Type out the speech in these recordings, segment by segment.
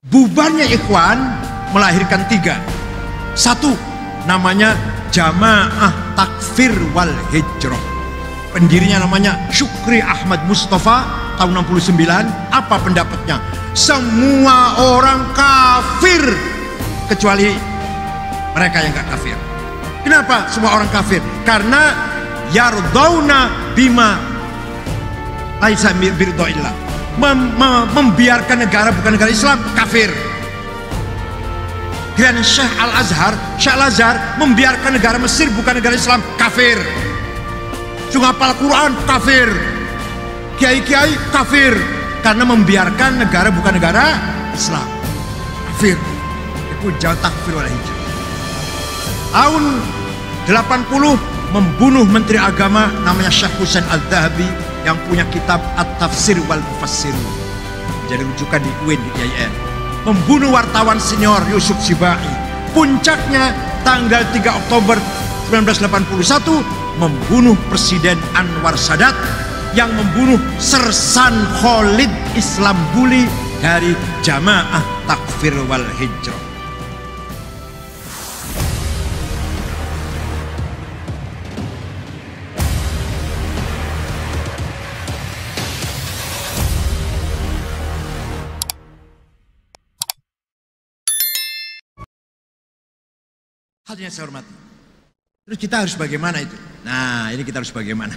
Bubarnya Ikhwan melahirkan 3. 1, namanya Jamaah Takfir wal Hijrah. Pendirinya namanya Syukri Ahmad Mustafa tahun 69. Apa pendapatnya? Semua orang kafir kecuali mereka yang gak kafir. Kenapa semua orang kafir? Karena yardawna bima laisa biridhaillah. Membiarkan negara bukan negara Islam, kafir. Dan Syekh Al-Azhar membiarkan negara Mesir bukan negara Islam, kafir. Hafal Quran, kafir. Kiai-kiai, kafir. Karena membiarkan negara bukan negara Islam, kafir. Itu jauh takfir wal hijrah. Tahun 80 membunuh Menteri Agama namanya Syekh Husain Al-Dhahabi yang punya kitab At-Tafsir wal Mufassir, jadi rujukan di UIN di IAIN. Membunuh wartawan senior Yusuf Sibai. Puncaknya tanggal 3 Oktober 1981 membunuh Presiden Anwar Sadat yang membunuh Sersan Khalid Islambuli dari Jamaah Takfir wal Hijrah. Hadirin saya hormati. Terus kita harus bagaimana itu? Nah, ini kita harus bagaimana?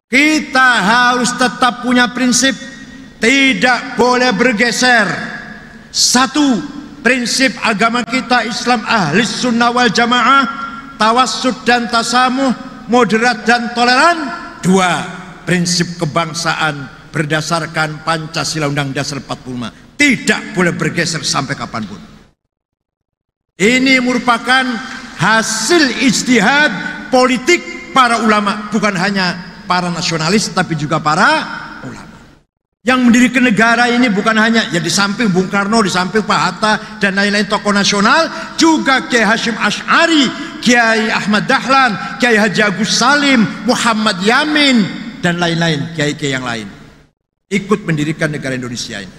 Kita harus tetap punya prinsip, tidak boleh bergeser. 1, prinsip agama kita Islam ahli sunnah wal jamaah, tawassud dan tasamuh, moderat dan toleran. 2, prinsip kebangsaan berdasarkan Pancasila Undang-Undang Dasar 45, tidak boleh bergeser sampai kapanpun. Ini merupakan hasil ijtihad politik para ulama, bukan hanya para nasionalis tapi juga para ulama. Yang mendirikan negara ini bukan hanya ya di samping Bung Karno, di samping Pak Hatta dan lain-lain tokoh nasional, juga Kiai Hashim Asy'ari, Kiai Ahmad Dahlan, Kiai Haji Agus Salim, Muhammad Yamin dan lain-lain, kiai-kiai yang lain ikut mendirikan negara Indonesia ini.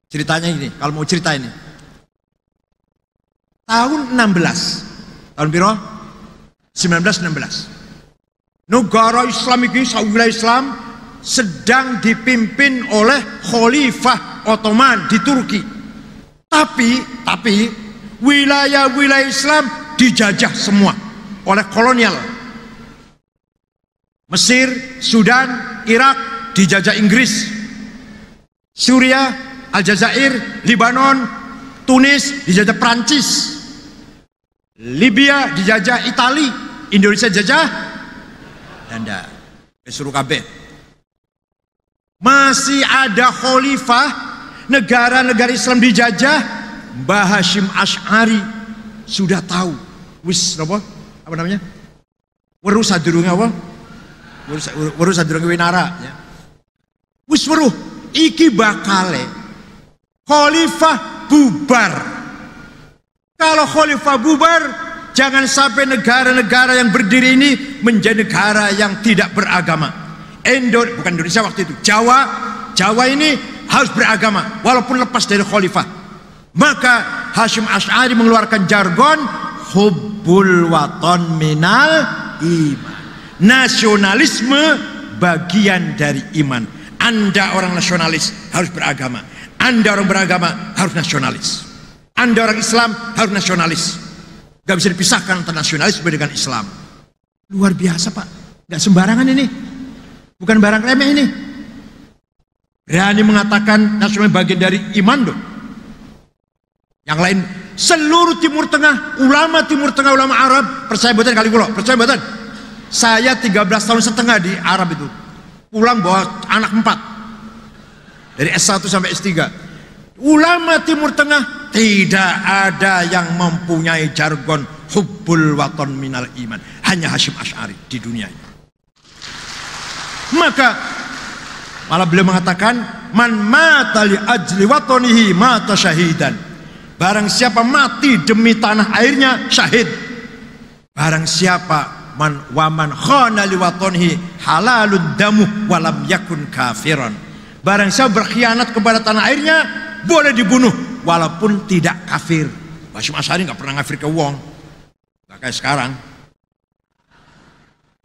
Ceritanya ini, kalau mau cerita ini tahun 16, tahun piro? 1916. Negara Islam ini, wilayah Islam sedang dipimpin oleh Khalifah Ottoman di Turki. Tapi wilayah-wilayah Islam dijajah semua oleh kolonial. Mesir, Sudan, Irak dijajah Inggris. Suriah, Aljazair, Libanon, Tunis dijajah Prancis. Libya dijajah Itali, Indonesia dijajah Belanda. Suruh kabeh. Masih ada khalifah, negara-negara Islam dijajah. Mbah Hashim Asy'ari sudah tahu. Wis apa namanya? Weruh sadurunge apa? Weruh sadurunge winara ya. Wis weruh iki bakale khalifah bubar. Kalau khalifah bubar, jangan sampai negara-negara yang berdiri ini menjadi negara yang tidak beragama. Bukan Indonesia waktu itu, Jawa ini harus beragama walaupun lepas dari khalifah. Maka Hashim Asy'ari mengeluarkan jargon hubbul waton minal iman. Nasionalisme bagian dari iman. Anda orang nasionalis harus beragama. Anda orang beragama harus nasionalis. Anda orang Islam harus nasionalis. Gak bisa dipisahkan antara nasionalisme dengan Islam. Luar biasa Pak. Gak sembarangan ini. Bukan barang remeh ini. Berani mengatakan nasionalisme bagian dari iman dong. Yang lain, seluruh Timur Tengah, ulama Timur Tengah, ulama Arab, percaya betul kali pulau, percaya betul. Saya 13 tahun setengah di Arab itu. Pulang bawa anak 4. Dari S1 sampai S3. Ulama Timur Tengah tidak ada yang mempunyai jargon hubbul waton minal iman. Hanya Hashim Asy'ari di dunia ini. Maka malah beliau mengatakan man mata li ajli watonihi mata syahidan. Barang siapa mati demi tanah airnya syahid. Barang siapa waman khana li watonihi halalud damu walam yakun kafiran. Barang siapa berkhianat kepada tanah airnya boleh dibunuh walaupun tidak kafir. Hasyim Asy'ari nggak pernah ngafir ke wong, nggak kayak sekarang.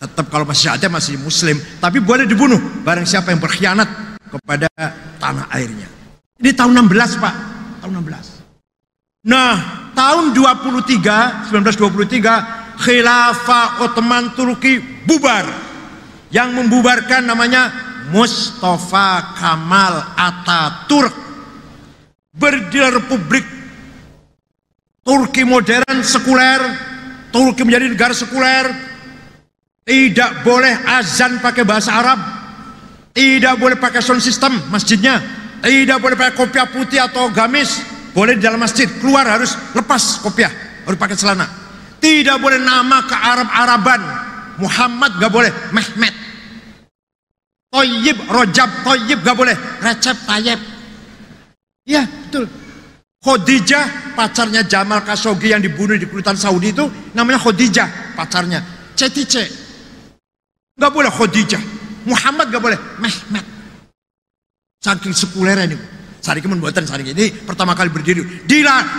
Tetap kalau masih ada masih muslim, tapi boleh dibunuh barang siapa yang berkhianat kepada tanah airnya. Ini tahun 16 Pak, tahun 16. Nah, tahun 1923 Khilafah Ottoman Turki bubar. Yang membubarkan namanya Mustafa Kemal Atatürk. Berdirilah Republik Turki modern sekuler. Turki menjadi negara sekuler. Tidak boleh azan pakai bahasa Arab. Tidak boleh pakai sound system masjidnya. Tidak boleh pakai kopiah putih atau gamis. Boleh di dalam masjid. Keluar harus lepas kopiah, harus pakai celana. Tidak boleh nama ke Arab-Araban. Muhammad gak boleh, Mehmet. Toyib, Rojab, Toyib gak boleh, Recep Tayyip. Iya betul. Khadijah, pacarnya Jamal Khashoggi yang dibunuh di Kedutaan Saudi itu namanya Khadijah, pacarnya. Cetice gak boleh Khadijah. Muhammad gak boleh, Mehmet. Saking sekulernya ini. Sariki membuatan Sariki ini pertama kali berdiri.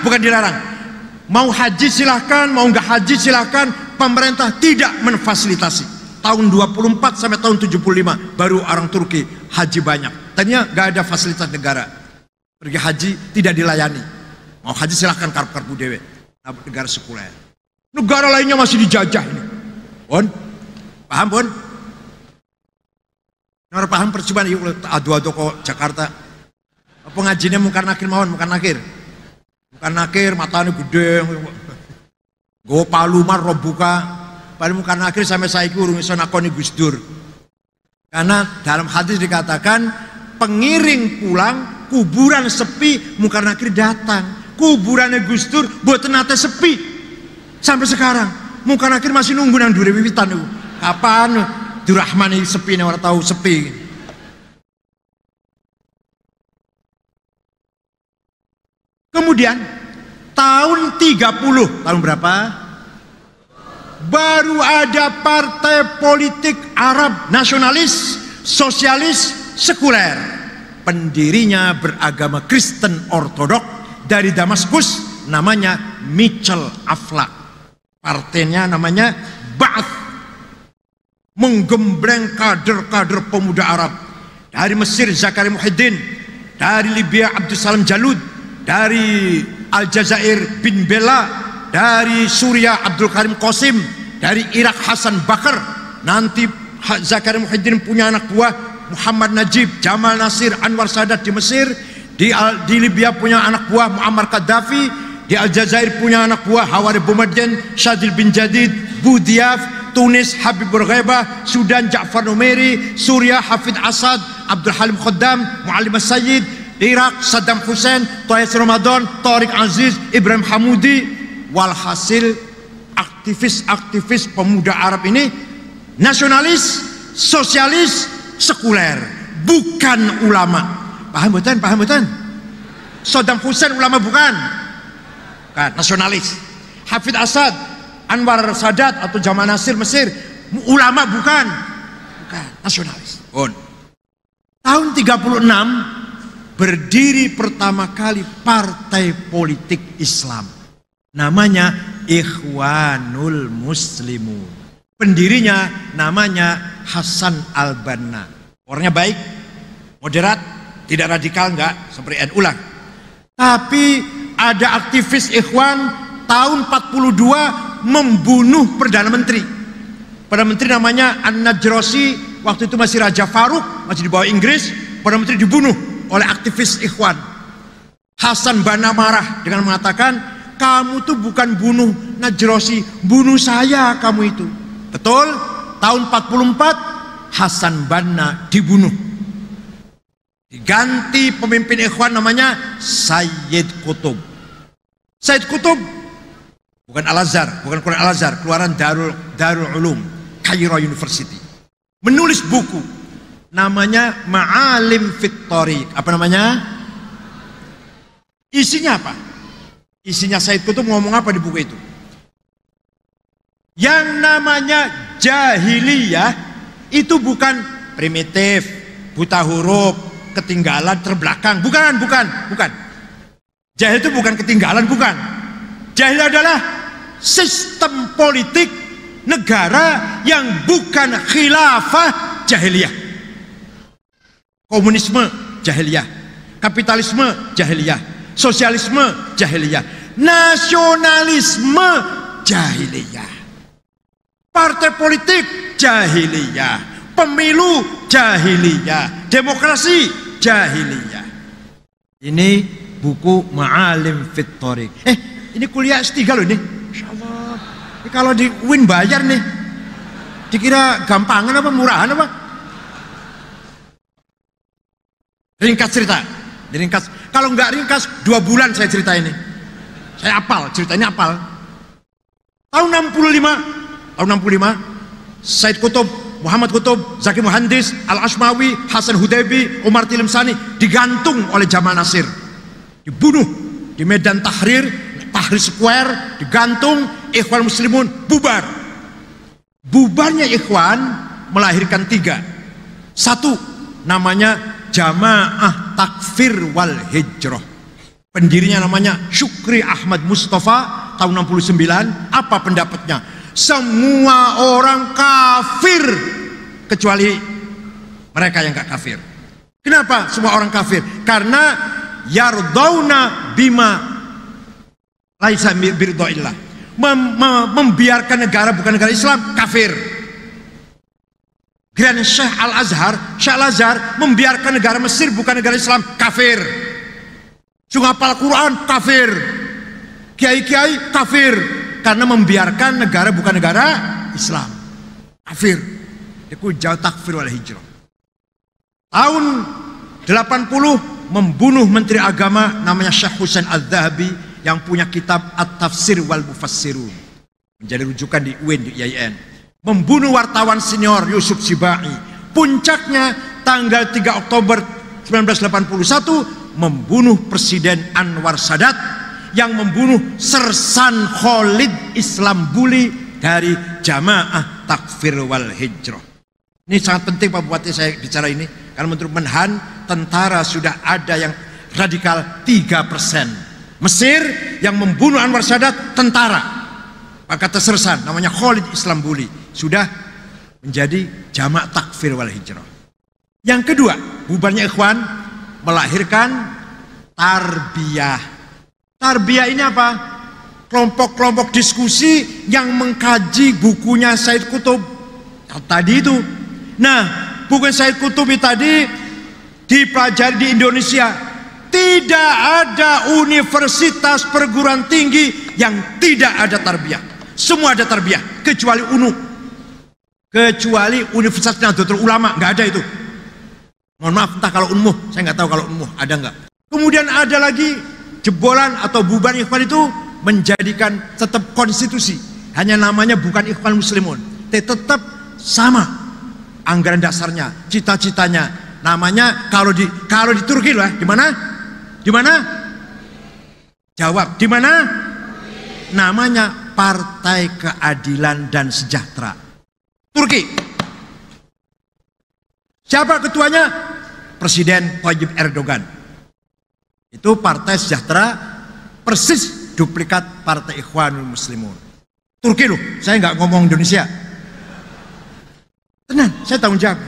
Bukan dilarang. Mau haji silahkan, mau nggak haji silahkan. Pemerintah tidak menfasilitasi. Tahun 24 sampai tahun 75 baru orang Turki haji banyak. Tadinya nggak ada fasilitas negara. Pergi haji tidak dilayani. Mau haji silahkan karep-karep dewe. Negara sekuler. Negara lainnya masih dijajah ini. Bon, paham bon? Nggak paham percobaan yuk adu-adu kok Jakarta. Pengajiannya Munkar Nakir mawon, Munkar Nakir. Munkar Nakir matanya gede. Go palumar robuka. Paling Munkar Nakir sampai saiki urung iso nakoni Gus Dur. Karena dalam hadis dikatakan pengiring pulang, kuburan sepi, Munkar Nakir datang. Kuburannya Gus Dur boten nate sepi. Sampai sekarang Munkar Nakir masih nunggu nang dure wiwitan niku. Kapan Durrahman sepi nek ora tahu sepi. Kemudian tahun 30, tahun berapa? Baru ada partai politik Arab nasionalis, sosialis, sekuler. Pendirinya beragama Kristen Ortodok dari Damaskus, namanya Mitchell Aflaq. Partainya namanya Ba'ath. Menggembleng kader-kader pemuda Arab. Dari Mesir Zakaria Muhyiddin, dari Libya Abdussalam Jalud, dari Aljazair bin Bella, dari Suriah Abdul Karim Qasim, dari Irak Hasan Bakar. Nanti Zakaria Muhyiddin punya anak buah Muhammad Najib, Jamal Nasir, Anwar Sadat di Mesir. Di Libya punya anak buah Muammar Gaddafi. Di Aljazair punya anak buah Hawari Boumediene, Shadil bin Jadid, Boudiaf. Tunis Habib Bourguiba, Sudan Ja'far Numeri, Suriah Hafid Assad, Abdul Halim Khaddam, Muallim As-Sayyid, Irak Saddam Hussein, Tayyip Ramadan, Tariq Aziz, Ibrahim Hamudi. Walhasil aktivis-aktivis pemuda Arab ini nasionalis, sosialis, sekuler, bukan ulama. Paham betul? Paham betul? Saddam Hussein ulama bukan? Bukan, nasionalis. Hafid Assad, Anwar Sadat atau Jamal Nasir Mesir ulama bukan? Bukan, nasionalis. Tahun 36 berdiri pertama kali partai politik Islam, namanya Ikhwanul Muslimun. Pendirinya namanya Hasan Al-Banna. Orangnya baik, moderat, tidak radikal, enggak seperti NU lah. Tapi ada aktivis Ikhwan tahun 42 membunuh Perdana Menteri. Perdana Menteri namanya An-Najrasi, waktu itu masih Raja Faruk, masih di bawah Inggris. Perdana Menteri dibunuh oleh aktivis Ikhwan. Hasan Banna marah dengan mengatakan, kamu tuh bukan bunuh Najrasi, bunuh saya kamu itu. Betul, tahun 44 Hasan Banna dibunuh. Diganti pemimpin Ikhwan namanya Sayyid Qutb. Sayyid Qutb bukan Al-Azhar, bukan Quran Al-Azhar, keluaran Darul Ulum, Cairo University. Menulis buku namanya Ma'alim Fit Thariq. Apa namanya? Isinya apa? Isinya Sayyid Qutb ngomong apa di buku itu? Yang namanya jahiliyah itu bukan primitif, buta huruf, ketinggalan, terbelakang. Bukan. Jahil itu bukan ketinggalan, bukan. Jahil adalah sistem politik negara yang bukan khilafah jahiliyah. Komunisme jahiliyah, kapitalisme jahiliyah, sosialisme jahiliyah, nasionalisme jahiliyah, partai politik jahiliyah, pemilu jahiliyah, demokrasi jahiliyah. Ini buku Ma'alim fit Thoriq. Ini kuliah S3 loh ini. Insyaallah. Ini kalau di UIN bayar nih. Dikira gampangan apa murahan apa? Ringkas cerita. Diringkas. Kalau nggak ringkas 2 bulan saya cerita ini. Saya apal, cerita ini apal. Tahun 65 Said Qutb, Muhammad Qutb, Zaki Muhandis, Al-Ashmawi, Hasan Hudaybi, Umar Tilimsani digantung oleh Jamal Nasir. Dibunuh di Medan Tahrir, Tahrir Square, digantung. Ikhwan Muslimun bubar. Bubarnya Ikhwan melahirkan 3. 1 namanya Jamaah Takfir wal Hijrah. Pendirinya namanya Syukri Ahmad Mustafa tahun 69. Apa pendapatnya? Semua orang kafir kecuali mereka yang gak kafir. Kenapa semua orang kafir? Karena yardauna bima laisa biridhaillah. Membiarkan negara bukan negara Islam, kafir. Grand Syekh Al-Azhar membiarkan negara Mesir bukan negara Islam, kafir. Sungai hafal Quran, kafir. Kiai-kiai kafir karena membiarkan negara bukan negara Islam, kafir. Itu jauh takfir wal hijrah. Tahun 80 membunuh menteri agama namanya Syekh Husain Al-Dhahabi yang punya kitab At-Tafsir wal Mufassirun, menjadi rujukan di UIN, di IAIN. Membunuh wartawan senior Yusuf Sibai. Puncaknya tanggal 3 Oktober 1981 membunuh Presiden Anwar Sadat yang membunuh Sersan Khalid Islambuli dari Jamaah Takfir wal Hijrah. Ini sangat penting Pak Bupati saya bicara ini, karena menurut Menhan tentara sudah ada yang radikal 3%. Mesir yang membunuh Anwar Sadat tentara, kata Sersan namanya Khalid Islambuli, sudah menjadi Jamaah Takfir wal Hijrah. Yang kedua, bubarnya Ikhwan melahirkan Tarbiyah. Tarbiyah ini apa? Kelompok-kelompok diskusi yang mengkaji bukunya Said Qutb tadi itu. Nah, buku Said Qutb tadi dipelajari di Indonesia. Tidak ada universitas perguruan tinggi yang tidak ada tarbiyah. Semua ada tarbiyah kecuali UNU, kecuali Universitas Nahdlatul Ulama, nggak ada itu. Mohon maaf, entah kalau UNMUH, saya nggak tahu kalau UNMUH ada nggak. Kemudian ada lagi jebolan atau bubar Ikhwan itu menjadikan tetap konstitusi, hanya namanya bukan Ikhwan Muslimun, tetap sama anggaran dasarnya, cita-citanya, namanya kalau di Turki lah, di mana? Di mana? Jawab, di mana? Namanya Partai Keadilan dan Sejahtera. Turki. Siapa ketuanya? Presiden Tayyip Erdogan. Itu Partai Sejahtera, persis duplikat Partai Ikhwanul Muslimun. Turki loh, saya nggak ngomong Indonesia. Tenang, saya tanggung jawab.